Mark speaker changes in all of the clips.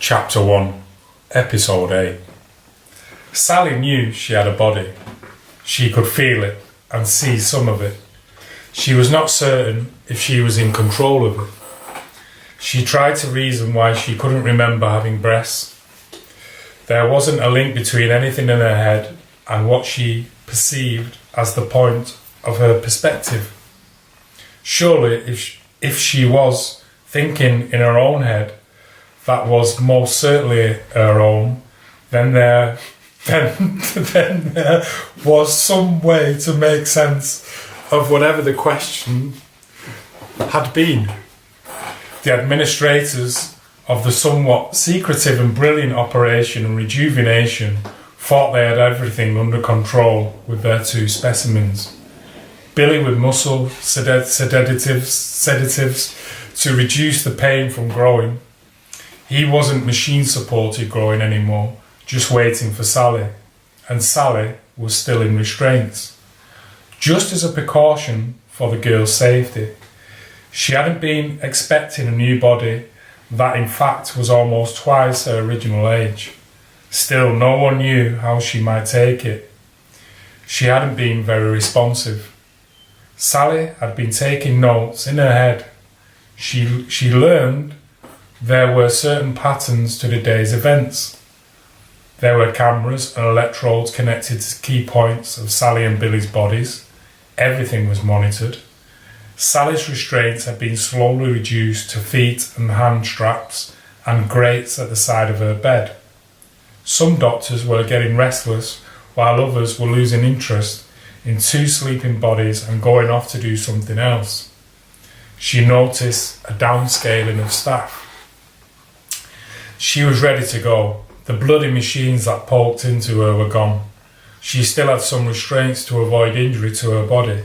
Speaker 1: Chapter 1, Episode 8. Sally knew she had a body. She could feel it and see some of it. She was not certain if she was in control of it. She tried to reason why she couldn't remember having breasts. There wasn't a link between anything in her head and what she perceived as the point of her perspective. Surely, if she was thinking in her own head, that was most certainly her own, then there was some way to make sense of whatever the question had been. The administrators of the somewhat secretive and brilliant operation rejuvenation thought they had everything under control with their two specimens. Billy with muscle sedatives to reduce the pain from growing. He wasn't machine-supported growing anymore, just waiting for Sally, and Sally was still in restraints. Just as a precaution for the girl's safety. She hadn't been expecting a new body that in fact was almost twice her original age. Still, no one knew how she might take it. She hadn't been very responsive. Sally had been taking notes in her head. She learned there were certain patterns to the day's events. There were cameras and electrodes connected to key points of Sally and Billy's bodies. Everything was monitored. Sally's restraints had been slowly reduced to feet and hand straps and grates at the side of her bed. Some doctors were getting restless, while others were losing interest in two sleeping bodies and going off to do something else. She noticed a downscaling of staff. She was ready to go. The bloody machines that poked into her were gone. She still had some restraints to avoid injury to her body.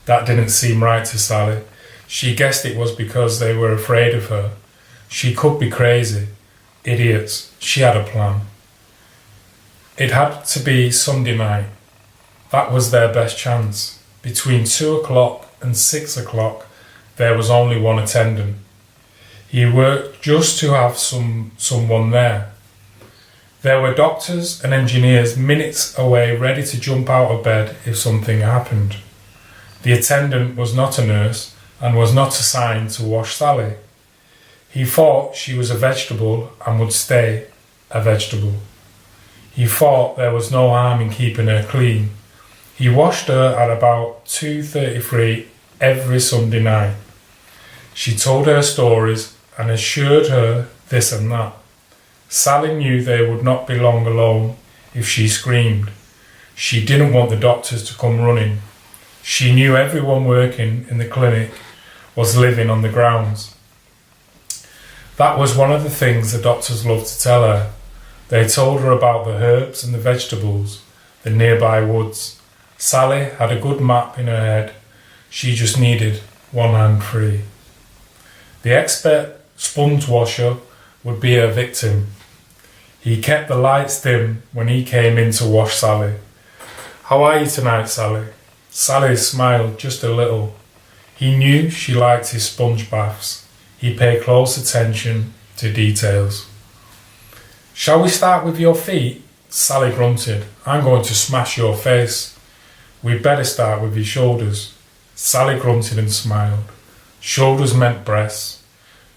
Speaker 1: That didn't seem right to Sally. She guessed it was because they were afraid of her. She could be crazy. Idiots. She had a plan. It had to be Sunday night. That was their best chance. Between 2 o'clock and 6 o'clock, there was only one attendant. He worked just to have someone there. There were doctors and engineers minutes away ready to jump out of bed if something happened. The attendant was not a nurse and was not assigned to wash Sally. He thought she was a vegetable and would stay a vegetable. He thought there was no harm in keeping her clean. He washed her at about 2:33 every Sunday night. She told her stories and assured her this and that. Sally knew they would not be long alone if she screamed. She didn't want the doctors to come running. She knew everyone working in the clinic was living on the grounds. That was one of the things the doctors loved to tell her. They told her about the herbs and the vegetables, the nearby woods. Sally had a good map in her head. She just needed one hand free. The expert sponge washer would be her victim. He kept the lights dim when he came in to wash Sally. "How are you tonight, Sally?" Sally smiled just a little. He knew she liked his sponge baths. He paid close attention to details. "Shall we start with your feet?" Sally grunted. "I'm going to smash your face." "We'd better start with your shoulders." Sally grunted and smiled. Shoulders meant breasts,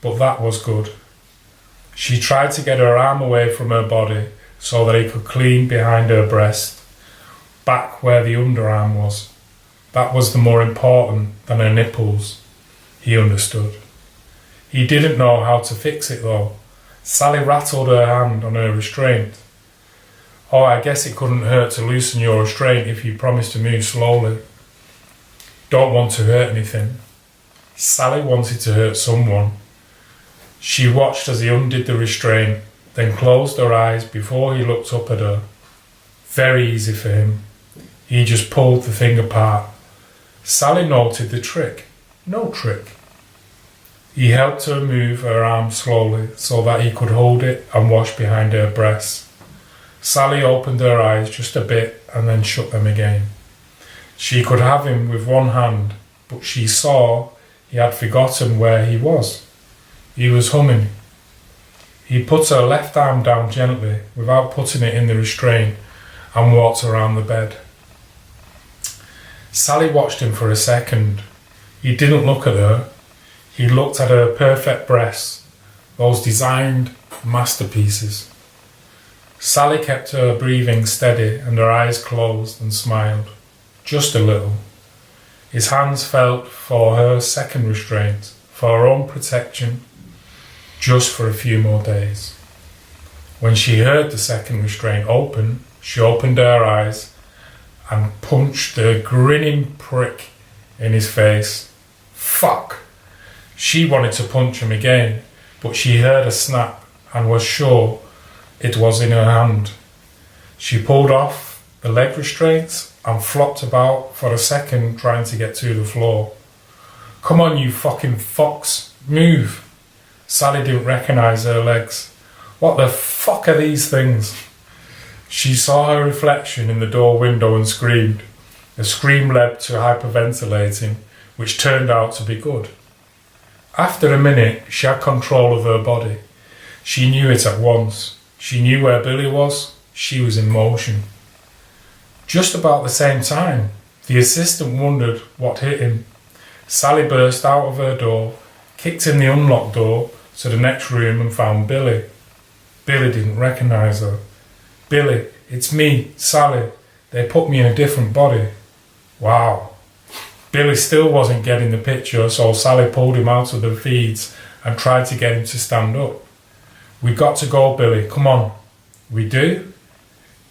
Speaker 1: but that was good. She tried to get her arm away from her body so that he could clean behind her breast, back where the underarm was. That was the more important than her nipples. He understood. He didn't know how to fix it though. Sally rattled her hand on her restraint. "Oh, I guess it couldn't hurt to loosen your restraint if you promise to move slowly." "Don't want to hurt anything." Sally wanted to hurt someone. She watched as he undid the restraint, then closed her eyes before he looked up at her. Very easy for him. He just pulled the thing apart. Sally noted the trick. No trick. He helped her move her arm slowly so that he could hold it and wash behind her breasts. Sally opened her eyes just a bit and then shut them again. She could have him with one hand, but she saw he had forgotten where he was. He was humming. He put her left arm down gently, without putting it in the restraint, and walked around the bed. Sally watched him for a second. He didn't look at her. He looked at her perfect breasts, those designed masterpieces. Sally kept her breathing steady and her eyes closed and smiled, just a little. His hands felt for her second restraint, for her own protection, just for a few more days. When she heard the second restraint open, she opened her eyes and punched the grinning prick in his face. Fuck! She wanted to punch him again, but she heard a snap and was sure it was in her hand. She pulled off the leg restraints and flopped about for a second trying to get to the floor. Come on, you fucking fox, move! Sally didn't recognise her legs. What the fuck are these things? She saw her reflection in the door window and screamed. The scream led to hyperventilating, which turned out to be good. After a minute, she had control of her body. She knew it at once. She knew where Billy was. She was in motion. Just about the same time, the assistant wondered what hit him. Sally burst out of her door, kicked in the unlocked door to the next room and found Billy. Billy didn't recognise her. Billy, it's me, Sally. They put me in a different body. Wow. Billy still wasn't getting the picture, so Sally pulled him out of the feeds and tried to get him to stand up. We got to go, Billy. Come on. We do?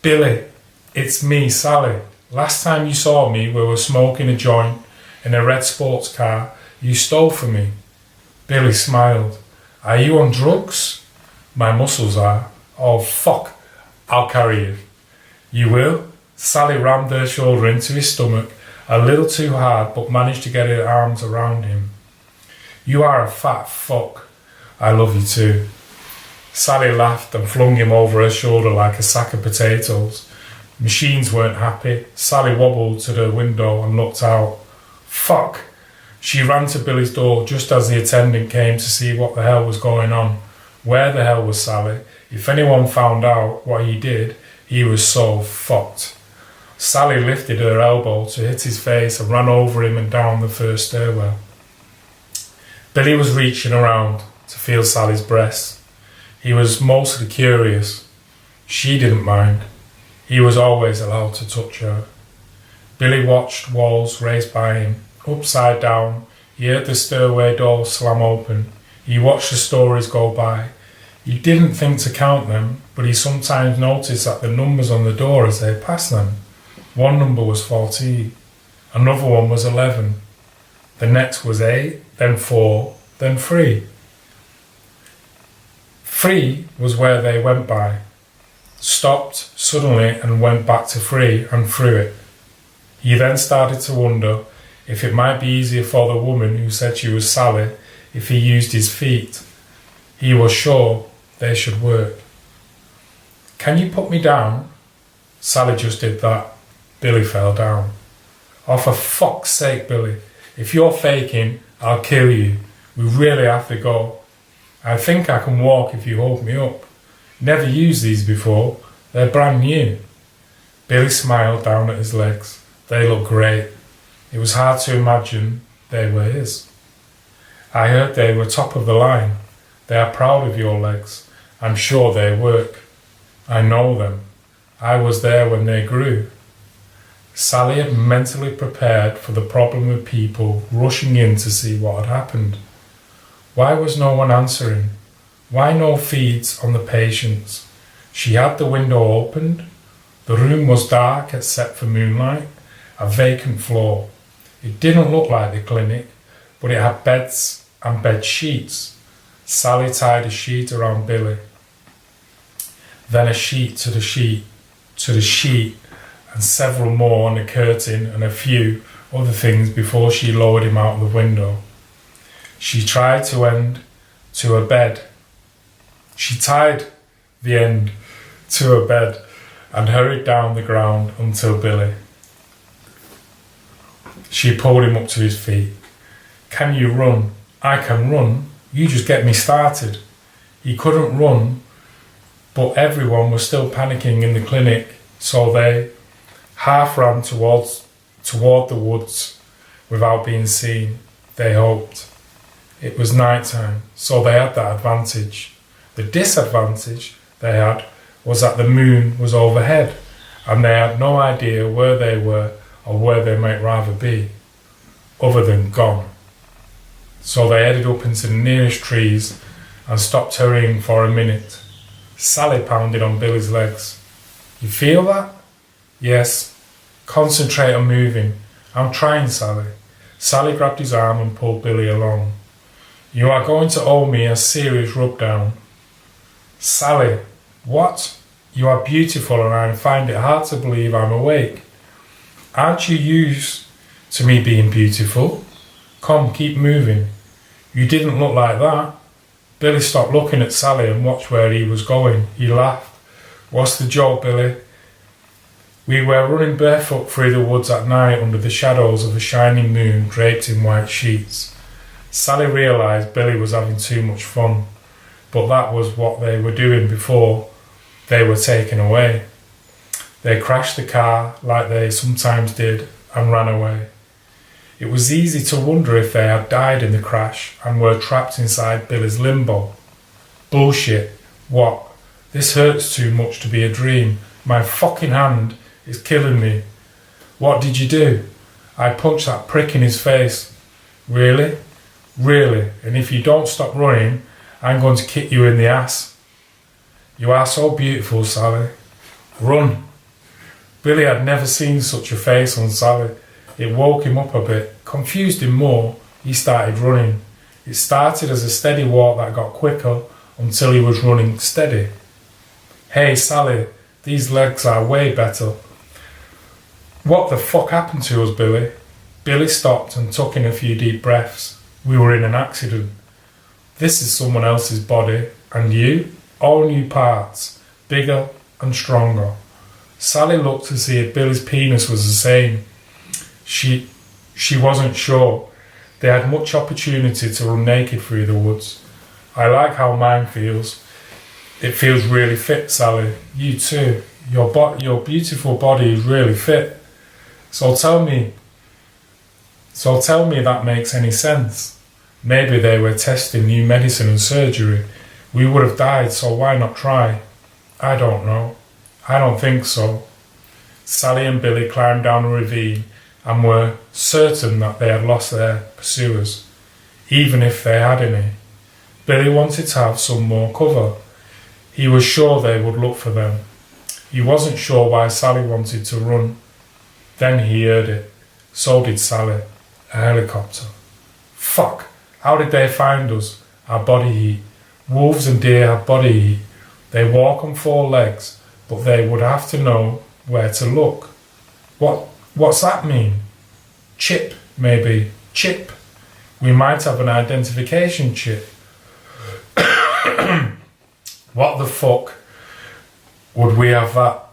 Speaker 1: Billy, it's me, Sally. Last time you saw me, we were smoking a joint in a red sports car you stole from me. Billy smiled. Are you on drugs? My muscles are. Oh, fuck. I'll carry you. You will? Sally rammed her shoulder into his stomach a little too hard, but managed to get her arms around him. You are a fat fuck. I love you too. Sally laughed and flung him over her shoulder like a sack of potatoes. Machines weren't happy. Sally wobbled to the window and looked out. Fuck. She ran to Billy's door just as the attendant came to see what the hell was going on. Where the hell was Sally? If anyone found out what he did, he was so fucked. Sally lifted her elbow to hit his face and ran over him and down the first stairwell. Billy was reaching around to feel Sally's breasts. He was mostly curious. She didn't mind. He was always allowed to touch her. Billy watched walls race by him, upside down. He heard the stairway door slam open. He watched the stories go by. He didn't think to count them, but he sometimes noticed that the numbers on the door as they passed them. One number was 14, another one was 11, the next was 8, then 4, then 3. 3 was where they went by, stopped suddenly and went back to 3 and through it. He then started to wonder if it might be easier for the woman who said she was Sally if he used his feet. He was sure they should work. Can you put me down? Sally just did that. Billy fell down. Oh, for fuck's sake, Billy. If you're faking, I'll kill you. We really have to go. I think I can walk if you hold me up. Never used these before. They're brand new. Billy smiled down at his legs. They looked great. It was hard to imagine they were his. I heard they were top of the line. They are proud of your legs. I'm sure they work. I know them. I was there when they grew. Sally had mentally prepared for the problem of people rushing in to see what had happened. Why was no one answering? Why no feeds on the patients? She had the window opened. The room was dark except for moonlight, a vacant floor. It didn't look like the clinic, but it had beds and bed sheets. Sally tied a sheet around Billy, then a sheet to the sheet, to the sheet, and several more on the curtain and a few other things before she lowered him out the window. She tried to end to a bed. She tied the end to a bed and hurried down the ground until Billy. She pulled him up to his feet. Can you run? I can run. You just get me started. He couldn't run, but everyone was still panicking in the clinic, so they half ran toward the woods without being seen, they hoped. It was night time, so they had that advantage. The disadvantage they had was that the moon was overhead, and they had no idea where they were or where they might rather be, other than gone. So they headed up into the nearest trees and stopped hurrying for a minute. Sally pounded on Billy's legs. You feel that? Yes. Concentrate on moving. I'm trying, Sally. Sally grabbed his arm and pulled Billy along. You are going to owe me a serious rub-down. Sally, what? You are beautiful and I find it hard to believe I'm awake. Aren't you used to me being beautiful? Come, keep moving. You didn't look like that. Billy stopped looking at Sally and watched where he was going. He laughed. What's the joke, Billy? We were running barefoot through the woods at night under the shadows of a shining moon draped in white sheets. Sally realised Billy was having too much fun, but that was what they were doing before they were taken away. They crashed the car like they sometimes did and ran away. It was easy to wonder if they had died in the crash and were trapped inside Billy's limbo. Bullshit. What? This hurts too much to be a dream. My fucking hand is killing me. What did you do? I punched that prick in his face. Really? Really? And if you don't stop running, I'm going to kick you in the ass. You are so beautiful, Sally. Run. Billy had never seen such a face on Sally. It woke him up a bit, confused him more. He started running. It started as a steady walk that got quicker until he was running steady. Hey, Sally, these legs are way better. What the fuck happened to us, Billy? Billy stopped and took in a few deep breaths. We were in an accident. This is someone else's body, and you? All new parts, bigger and stronger. Sally looked to see if Billy's penis was the same. She wasn't sure. They had much opportunity to run naked through the woods. I like how mine feels. It feels really fit, Sally. You too. Your beautiful body is really fit. So tell me that makes any sense. Maybe they were testing new medicine and surgery. We would have died, so why not try? I don't know. I don't think so. Sally and Billy climbed down a ravine and were certain that they had lost their pursuers, even if they had any. Billy wanted to have some more cover. He was sure they would look for them. He wasn't sure why Sally wanted to run. Then he heard it. So did Sally. A helicopter. Fuck! How did they find us? Our body heat. Wolves and deer have body heat. They walk on four legs, but they would have to know where to look. What's that mean? Chip, maybe. Chip. We might have an identification chip. What the fuck would we have that?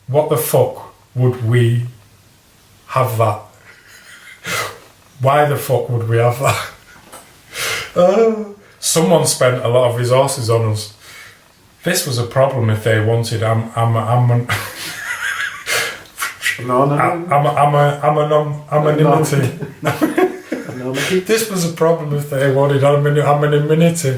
Speaker 1: What the fuck would we have that? Why the fuck would we have that? Someone spent a lot of resources on us. This was a problem if they wanted. I'm anonymity. This was a problem if they wanted anonymity.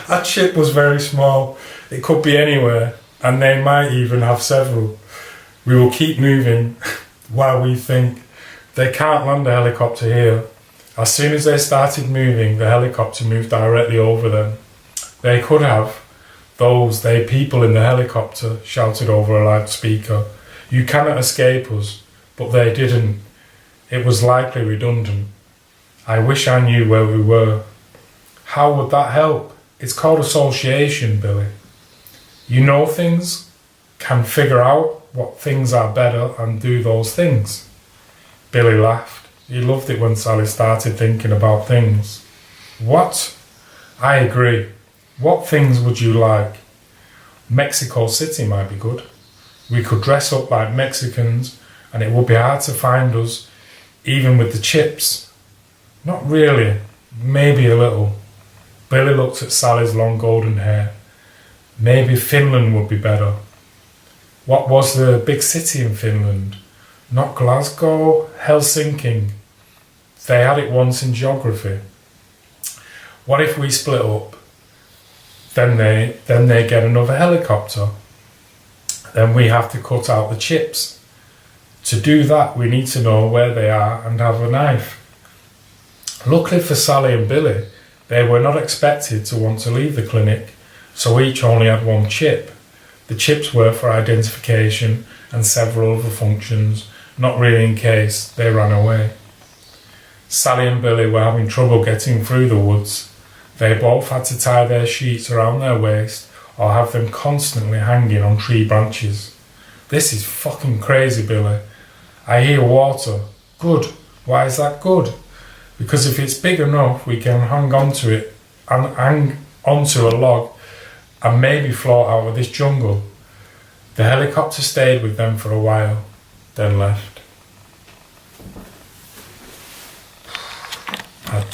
Speaker 1: That chip was very small. It could be anywhere, and they might even have several. We will keep moving while we think. They can't land a helicopter here. As soon as they started moving, the helicopter moved directly over them. They could have. They people in the helicopter shouted over a loudspeaker. You cannot escape us, but they didn't. It was likely redundant. I wish I knew where we were. How would that help? It's called association, Billy. You know things, can figure out what things are better and do those things. Billy laughed. He loved it when Sally started thinking about things. What? I agree. What things would you like? Mexico City might be good. We could dress up like Mexicans and it would be hard to find us, even with the chips. Not really. Maybe a little. Billy looked at Sally's long golden hair. Maybe Finland would be better. What was the big city in Finland? Not Glasgow, Helsinki. They had it once in geography. What if we split up? Then they get another helicopter. Then we have to cut out the chips. To do that, we need to know where they are and have a knife. Luckily for Sally and Billy, they were not expected to want to leave the clinic, so each only had one chip. The chips were for identification and several other functions, not really in case they ran away. Sally and Billy were having trouble getting through the woods. They both had to tie their sheets around their waist or have them constantly hanging on tree branches. This is fucking crazy, Billy. I hear water. Good. Why is that good? Because if it's big enough, we can hang onto it and hang onto a log and maybe float out of this jungle. The helicopter stayed with them for a while, then left.